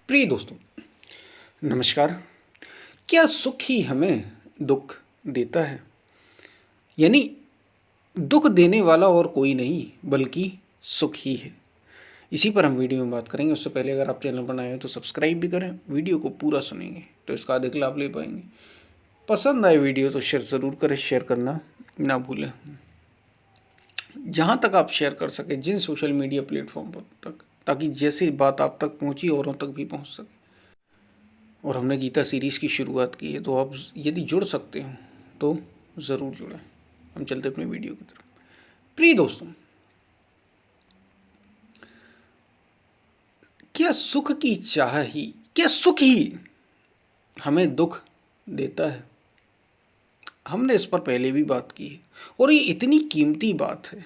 प्रिय दोस्तों, नमस्कार। क्या सुख ही हमें दुख देता है? यानी दुख देने वाला और कोई नहीं बल्कि सुख ही है। इसी पर हम वीडियो में बात करेंगे। उससे पहले अगर आप चैनल पर नए हैं तो सब्सक्राइब भी करें। वीडियो को पूरा सुनेंगे तो इसका अधिक लाभ ले पाएंगे। पसंद आए वीडियो तो शेयर ज़रूर करें, शेयर करना ना भूलें। जहाँ तक आप शेयर कर सकें जिन सोशल मीडिया प्लेटफॉर्म पर तक, ताकि जैसी बात आप तक पहुँची औरों तक भी पहुँच सके। और हमने गीता सीरीज़ की शुरुआत की है, तो आप यदि जुड़ सकते हो तो ज़रूर जुड़ें। हम चलते अपने वीडियो की तरफ। प्रिय दोस्तों, क्या सुख ही हमें दुख देता है? हमने इस पर पहले भी बात की है और ये इतनी कीमती बात है,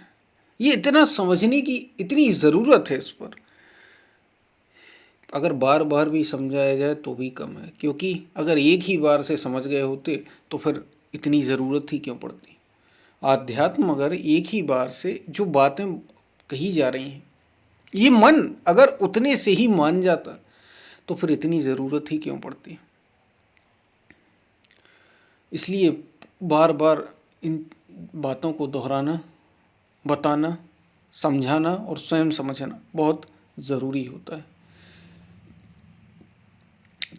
ये इतना समझने की इतनी ज़रूरत है। इस पर अगर बार बार भी समझाया जाए तो भी कम है, क्योंकि अगर एक ही बार से समझ गए होते तो फिर इतनी ज़रूरत ही क्यों पड़ती। आध्यात्म अगर एक ही बार से जो बातें कही जा रही हैं, ये मन अगर उतने से ही मान जाता तो फिर इतनी ज़रूरत ही क्यों पड़ती। इसलिए बार बार इन बातों को दोहराना, बताना, समझाना और स्वयं समझना बहुत ज़रूरी होता है।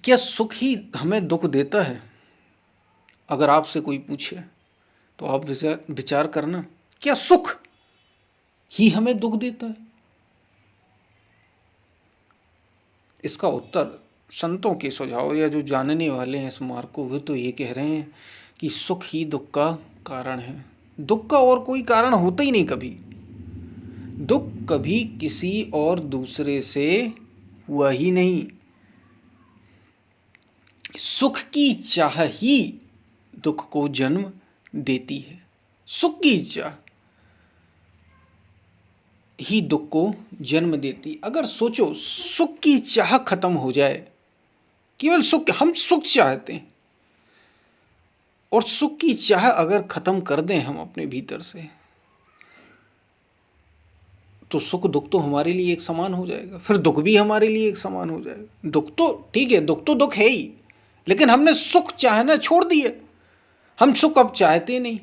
क्या सुख ही हमें दुख देता है? अगर आपसे कोई पूछे तो आप विचार करना, क्या सुख ही हमें दुख देता है? इसका उत्तर संतों के सुझाव या जो जानने वाले हैं इस मार्ग को, वे तो ये कह रहे हैं कि सुख ही दुख का कारण है। दुख का और कोई कारण होता ही नहीं कभी। दुख कभी किसी और दूसरे से हुआ ही नहीं। सुख की चाह ही दुख को जन्म देती है। सुख की चाह ही दुख को जन्म देती। अगर सोचो, सुख की चाह खत्म हो जाए, केवल सुख, हम सुख चाहते हैं और सुख की चाह अगर खत्म कर दें हम अपने भीतर से, तो सुख दुख तो हमारे लिए एक समान हो जाएगा। फिर दुख भी हमारे लिए एक समान हो जाएगा। दुख तो ठीक है, दुख तो दुख है ही, लेकिन हमने सुख चाहना छोड़ दिया। हम सुख अब चाहते नहीं,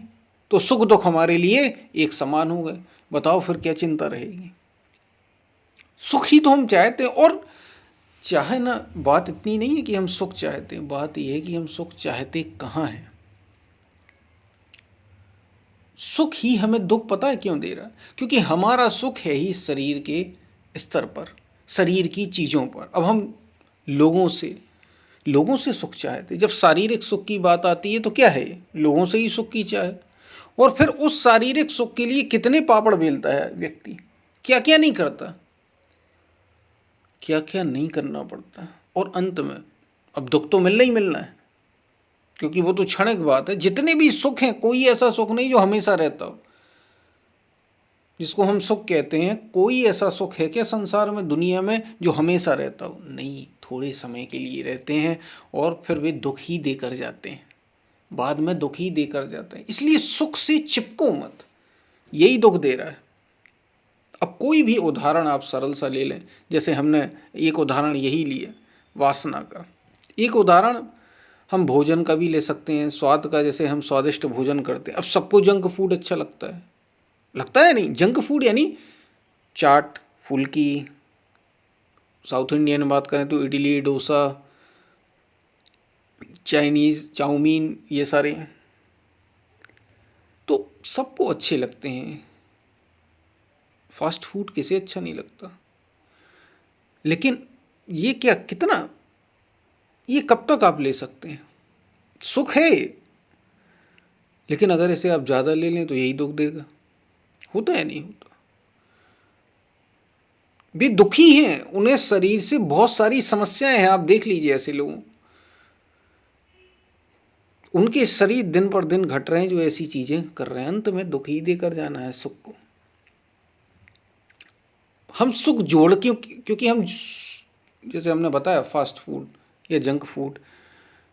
तो सुख दुख हमारे लिए एक समान हो गए। बताओ फिर क्या चिंता रहेगी। सुख ही तो हम चाहते हैं। और चाहना, बात इतनी नहीं है कि हम सुख चाहते हैं, बात यह है कि हम सुख चाहते कहाँ हैं। सुख ही हमें दुख पता है क्यों दे रहा है? क्योंकि हमारा सुख है ही शरीर के स्तर पर, शरीर की चीज़ों पर। अब हम लोगों से सुख चाहते। जब शारीरिक सुख की बात आती है तो क्या है, लोगों से ही सुख की चाहे। और फिर उस शारीरिक सुख के लिए कितने पापड़ बेलता है व्यक्ति, क्या क्या नहीं करता, क्या क्या नहीं करना पड़ता। और अंत में अब दुख तो मिलना ही मिलना है, क्योंकि वो तो क्षणिक बात है। जितने भी सुख हैं, कोई ऐसा सुख नहीं जो हमेशा रहता हो। जिसको हम सुख कहते हैं, कोई ऐसा सुख है क्या संसार में, दुनिया में, जो हमेशा रहता हो? नहीं, थोड़े समय के लिए रहते हैं और फिर वे दुख ही देकर जाते हैं। बाद में दुख ही देकर जाते हैं। इसलिए सुख से चिपको मत, यही दुख दे रहा है। अब कोई भी उदाहरण आप सरल सा ले लें, जैसे हमने एक उदाहरण यही लिया वासना का। एक उदाहरण हम भोजन का भी ले सकते हैं, स्वाद का। जैसे हम स्वादिष्ट भोजन करते हैं, अब सबको जंक फूड अच्छा लगता है नहीं। जंक फूड यानी चाट, फुल्की, साउथ इंडियन में बात करें तो इडली, डोसा, चाइनीज़, चाउमीन, ये सारे तो सबको अच्छे लगते हैं। फास्ट फूड किसे अच्छा नहीं लगता। लेकिन ये क्या, कितना, ये कब तक आप ले सकते हैं? सुख है, लेकिन अगर इसे आप ज़्यादा ले लें तो यही दुख देगा। होता है नहीं होता। वे दुखी हैं, उन्हें शरीर से बहुत सारी समस्याएं हैं। आप देख लीजिए ऐसे लोगों, उनके शरीर दिन पर दिन घट रहे हैं जो ऐसी चीजें कर रहे हैं। अंत में दुख ही देकर जाना है सुख को। हम सुख जोड़ क्योंकि हम, जैसे हमने बताया, फास्ट फूड या जंक फूड,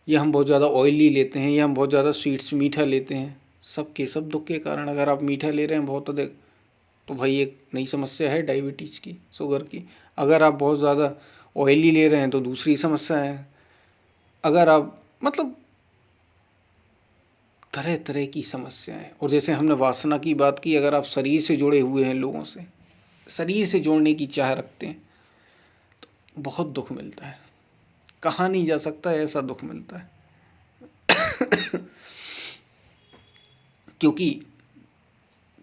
या हम बहुत ज़्यादा ऑयली लेते हैं, या हम बहुत ज़्यादा स्वीट्स, मीठा लेते हैं, सब के सब दुख के कारण। अगर आप मीठा ले रहे हैं बहुत अधिक, तो भाई एक नई समस्या है डायबिटीज़ की, शुगर की। अगर आप बहुत ज़्यादा ऑयली ले रहे हैं तो दूसरी समस्या है। अगर आप मतलब तरह तरह की समस्याएं, और जैसे हमने वासना की बात की, अगर आप शरीर से जुड़े हुए हैं, लोगों से शरीर से जोड़ने की चाह रखते हैं, तो बहुत दुख मिलता है, कहा नहीं जा सकता ऐसा दुख मिलता है। क्योंकि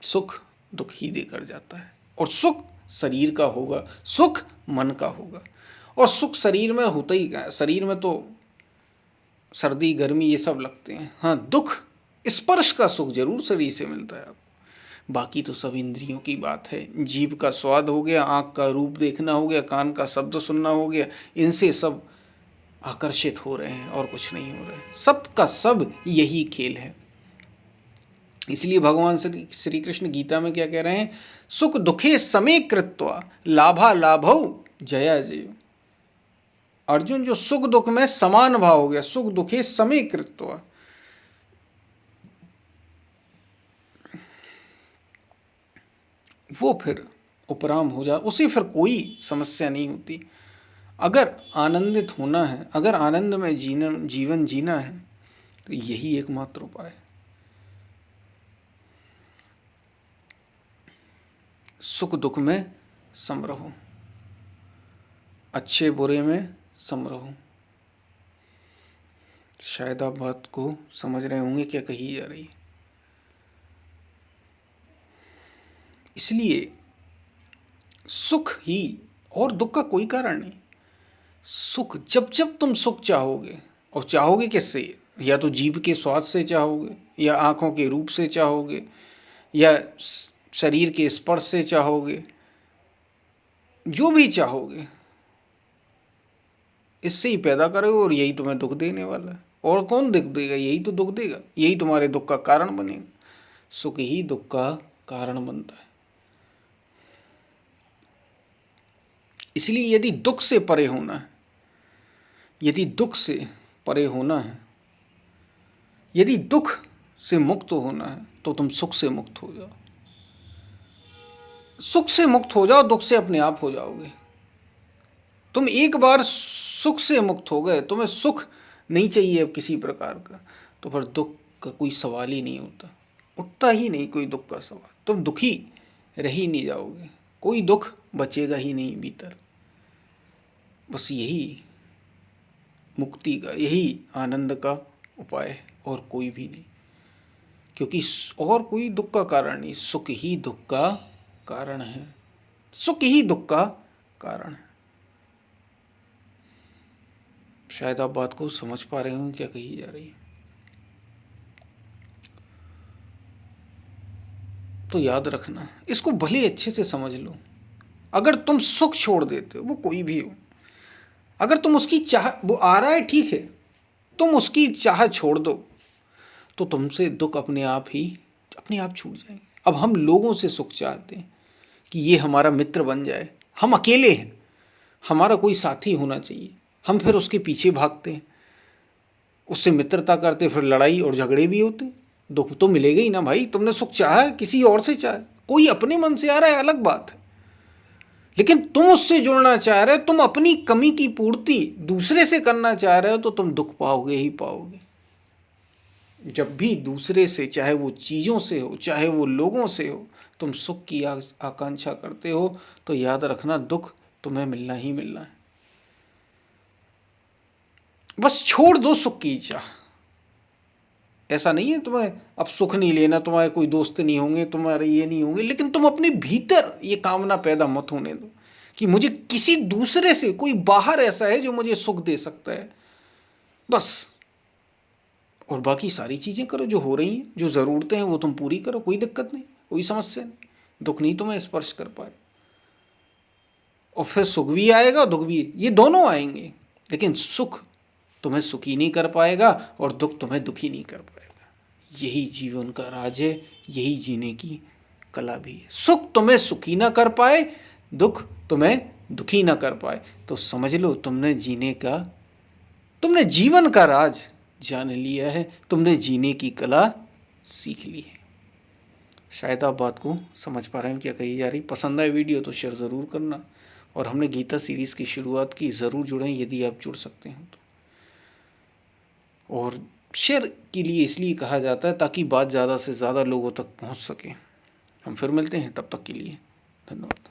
सुख दुख ही देकर जाता है, और सुख शरीर का होगा, सुख मन का होगा। और सुख शरीर में होता ही क्या है, शरीर में तो सर्दी गर्मी ये सब लगते हैं। हाँ, दुख स्पर्श का सुख जरूर शरीर से मिलता है आपको, बाकी तो सब इंद्रियों की बात है। जीभ का स्वाद हो गया, आँख का रूप देखना हो गया, कान का शब्द सुनना हो गया, इनसे सब आकर्षित हो रहे हैं और कुछ नहीं हो रहा है। सब का सब यही खेल है। इसलिए भगवान श्री कृष्ण गीता में क्या कह रहे हैं, सुख दुखे समे कृत्वा लाभा लाभौ जया जय। अर्जुन, जो सुख दुख में समान भाव हो गया, सुख दुखे समे कृत्वा, वो फिर उपराम हो जा, उसे फिर कोई समस्या नहीं होती। अगर आनंदित होना है, अगर आनंद में जीवन जीना है, तो यही एकमात्र उपाय है। सुख दुख में सम रहो, अच्छे बुरे में सम रहो। शायद आप बात को समझ रहे होंगे क्या कही जा रही है। इसलिए सुख ही, और दुख का कोई कारण नहीं। सुख जब जब तुम सुख चाहोगे, और चाहोगे किससे, या तो जीभ के स्वाद से चाहोगे, या आंखों के रूप से चाहोगे, या शरीर के स्पर्श से चाहोगे, जो भी चाहोगे इससे ही पैदा करोगे, और यही तुम्हें दुख देने वाला है। और कौन दुख देगा, यही तो दुख देगा, यही तुम्हारे दुख का कारण बनेगा। सुख ही दुख का कारण बनता है। इसलिए यदि दुख से परे होना है, यदि दुख से परे होना है, यदि दुख से मुक्त होना है, तो तुम सुख से मुक्त हो जाओ। सुख से मुक्त हो जाओ, दुख से अपने आप हो जाओगे। तुम एक बार सुख से मुक्त हो गए, तुम्हें सुख नहीं चाहिए अब किसी प्रकार का, तो फिर दुख का कोई सवाल ही नहीं होता, उठता ही नहीं कोई दुख का सवाल। तुम दुखी रह ही नहीं जाओगे, कोई दुख बचेगा ही नहीं भीतर। बस यही मुक्ति का, यही आनंद का उपाय है, और कोई भी नहीं। क्योंकि और कोई दुख का कारण नहीं, सुख ही दुख का कारण है, सुख ही दुख का कारण है। शायद आप बात को समझ पा रहे हो क्या कही जा रही है। तो याद रखना, इसको भले अच्छे से समझ लो। अगर तुम सुख छोड़ देते हो, वो कोई भी हो, अगर तुम उसकी चाह, वो आ रहा है ठीक है, तुम उसकी चाह छोड़ दो, तो तुमसे दुख अपने आप छूट जाएंगे। अब हम लोगों से सुख चाहते हैं कि ये हमारा मित्र बन जाए, हम अकेले हैं, हमारा कोई साथी होना चाहिए, हम फिर उसके पीछे भागते हैं, उससे मित्रता करते, फिर लड़ाई और झगड़े भी होते। दुख तो मिलेगा ही ना भाई। तुमने सुख चाहा है, किसी और से चाहा, कोई अपने मन से आ रहा है अलग बात है, लेकिन तुम उससे जुड़ना चाह रहे हो, तुम अपनी कमी की पूर्ति दूसरे से करना चाह रहे हो, तो तुम दुख पाओगे ही पाओगे। जब भी दूसरे से, चाहे वो चीज़ों से हो, चाहे वो लोगों से हो, तुम सुख की आकांक्षा करते हो, तो याद रखना दुख तुम्हें मिलना ही मिलना है। बस छोड़ दो सुख की इच्छा। ऐसा नहीं है तुम्हें अब सुख नहीं लेना, तुम्हारे कोई दोस्त नहीं होंगे, तुम्हारे ये नहीं होंगे, लेकिन तुम अपने भीतर ये कामना पैदा मत होने दो कि मुझे किसी दूसरे से, कोई बाहर ऐसा है जो मुझे सुख दे सकता है, बस। और बाकी सारी चीज़ें करो जो हो रही हैं, जो ज़रूरतें हैं वो तुम पूरी करो, कोई दिक्कत नहीं, कोई समस्या नहीं। दुख नहीं तुम्हें स्पर्श कर पाए, और फिर सुख भी आएगा, दुख भी, ये दोनों आएंगे, लेकिन सुख तुम्हें सुखी नहीं कर पाएगा, और दुख तुम्हें दुखी नहीं कर पाएगा। यही जीवन का राज है, यही जीने की कला भी है। सुख तुम्हें सुखी ना कर पाए, दुख तुम्हें दुखी ना कर पाए, तो समझ लो तुमने जीवन का राज जान लिया है, तुमने जीने की कला सीख ली है। शायद आप बात को समझ पा रहे हैं क्या कही जा रही। पसंद आए वीडियो तो शेयर ज़रूर करना, और हमने गीता सीरीज़ की शुरुआत की, ज़रूर जुड़ें यदि आप जुड़ सकते हैं तो। और शेयर के लिए इसलिए कहा जाता है ताकि बात ज़्यादा से ज़्यादा लोगों तक पहुंच सके। हम फिर मिलते हैं, तब तक के लिए धन्यवाद।